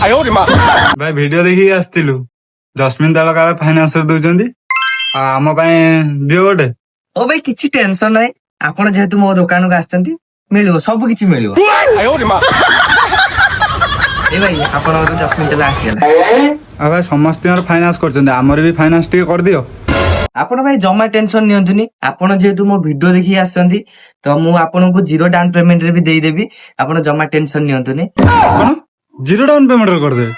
ଭାଇ ଭିଡିଓ ଦେଖିକି ଆସିଥିଲୁ ଜସ୍ମିନ ତାଳ କାଳେ ଫାଇନାନ୍ସ ଦଉଛନ୍ତି ଆମ ପାଇଁ ଦିଅ ଗୋଟେ। ଓ ଭାଇ କିଛି ଟେନସନ ନାହିଁ, ଆପଣ ଯେହେତୁ ମୋ ଦୋକାନକୁ ଆସିଛନ୍ତି ମିଳିବ, ସବୁ କିଛି ମିଳିବ। ଏ ଭାଇ ଆପଣଙ୍କର ଜସ୍ମିନ ତେଲ ଆସିଗଲା। ଆଉ ଭାଇ ସମସ୍ତଙ୍କର ଫାଇନାନ୍ସ କରୁଛନ୍ତି, ଆମର ବି ଫାଇନାନ୍ସ ଟିକେ କରିଦିଅ। ଆପଣ ଭାଇ ଜମା ଟେନସନ ନିଅନ୍ତୁନି, ଆପଣ ଯେହେତୁ ମୋ ଭିଡିଓ ଦେଖିକି ଆସିଛନ୍ତି ତ ମୁଁ ଆପଣଙ୍କୁ 0 ଡାଉନ ପେମେଣ୍ଟ ରେ ବି ଦେଇଦେବି, ଆପଣ ଜମା ଟେନସନ ନିଅନ୍ତୁନି। କଣ 0 ଡାଉନ ପେମେଣ୍ଟ କରିଦେବେ?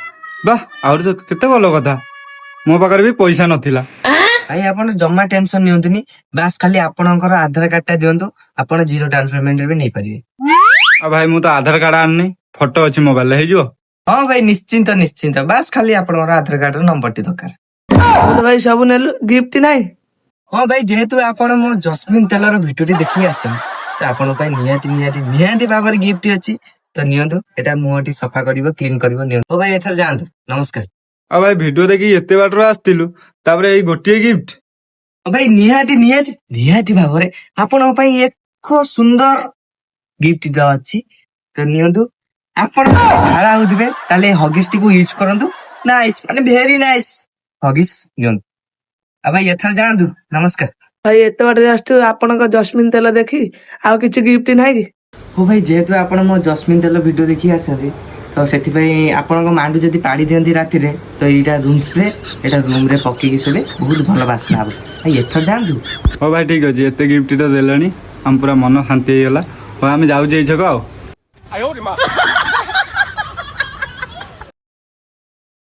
ବାହ, ଆହୁରି ତ କେତେ ଭଲ କଥା, ମୋ ପାଖରେ ବି ପଇସା ନଥିଲା। ଭାଇ ଆପଣ ଜମା ଟେନସନ ନିଅନ୍ତୁନି, ବାସ୍ ଖାଲି ଆପଣଙ୍କର ଆଧାର କାର୍ଡ ଟା ଦିଅନ୍ତୁ, ଆପଣ 0 ଡାଉନ ପେମେଣ୍ଟ ରେ ବି ନେଇପାରିବେ। ଆଉ ଭାଇ ମୁଁ ତ ଆଧାର କାର୍ଡ ଆଣିନି, ଫଟୋ ଅଛି ମୋବାଇଲରେ, ହେଇଯିବ? ହଁ ଭାଇ ନିଶ୍ଚିନ୍ତ ନିଶ୍ଚିନ୍ତ, ବାସ୍ ଖାଲି ଆପଣଙ୍କର ଆଧାର କାର୍ଡ ର ନମ୍ବରଟି ଦରକାର। ଭାଇ ସବୁ ନେଲୁ, ଗିଫ୍ଟ ନାହିଁ? ହଁ ଭାଇ ଯେହେତୁ ଆପଣ ମୋ ଜସ୍ମିନ ତେଲର ଭିଡିଓଟି ଦେଖିକି ଆସିଛନ୍ତି ତ ଆପଣଙ୍କ ପାଇଁ ନିହାତି ନିହାତି ନିହାତି ଭାବରେ ଗିଫ୍ଟ ଅଛି, ତ ନିଅନ୍ତୁ, ଏଟା ମୁହଁଟି ସଫା କରିବ, କ୍ଲିନ କରିବ, ନିଅନ୍ତୁ। ହଉ ଭାଇ ଏଥର ଯାଆନ୍ତୁ, ନମସ୍କାର। ଆଉ ଭାଇ ଭିଡିଓ ଦେଖିକି ଏତେ ବାଟରୁ ଆସିଥିଲୁ, ତାପରେ ଏଇ ଗୋଟିଏ ଗିଫ୍ଟ? ଭାଇ ନିହାତି ନିହାତି ନିହାତି ଭାବରେ ଆପଣଙ୍କ ପାଇଁ ଏକ ସୁନ୍ଦର ଗିଫ୍ଟ ଅଛି, ତ ନିଅନ୍ତୁ। ଆପଣ ଝାଡା ହଉଥିବେ ତାହେଲେ ହଗିସ୍ ଟିକୁ ୟୁଜ କରନ୍ତୁ, ନାଇସ୍ ମାନେ ଭେରି ନାଇସ୍ ହଗିସ୍ ନିଅନ୍ତୁ। ଆଉ ଭାଇ ଏଥର ଯାଆନ୍ତୁ, ନମସ୍କାର। ଭାଇ ଏତେ ବାଟରେ ଆସିଛୁ, ଆପଣଙ୍କ ଜସ୍ମିନ ତେଲ ଦେଖି ଆଉ କିଛି ଗିଫ୍ଟ ନାହିଁ କି? ହଉ ଭାଇ ଯେହେତୁ ଆପଣ ମୋ ଜସ୍ମିନ ତେଲ ଭିଡିଓ ଦେଖି ଆସିଛନ୍ତି ତ ସେଥିପାଇଁ ଆପଣଙ୍କ ମାଣ୍ଡୁ ଯଦି ପାଡ଼ି ଦିଅନ୍ତି ରାତିରେ ତ ଏଇଟା ରୁମ୍ ସ୍ପ୍ରେ, ଏଇଟା ରୁମ୍ ରେ ପକେଇକି ଶୋଇବେ, ବହୁତ ଭଲ ବାସ୍ନା ହବ। ଭାଇ ଏଥର ଯାଆନ୍ତୁ। ହଉ ଭାଇ ଠିକ ଅଛି, ଏତେ ଗିଫ୍ଟ ତ ଦେଲେଣି, ଆମ ପୁରା ମନ ଶାନ୍ତି ହେଇଗଲା। ହଉ ଆମେ ଯାଉଛୁ ଏଇ ଛକ ଆଉ।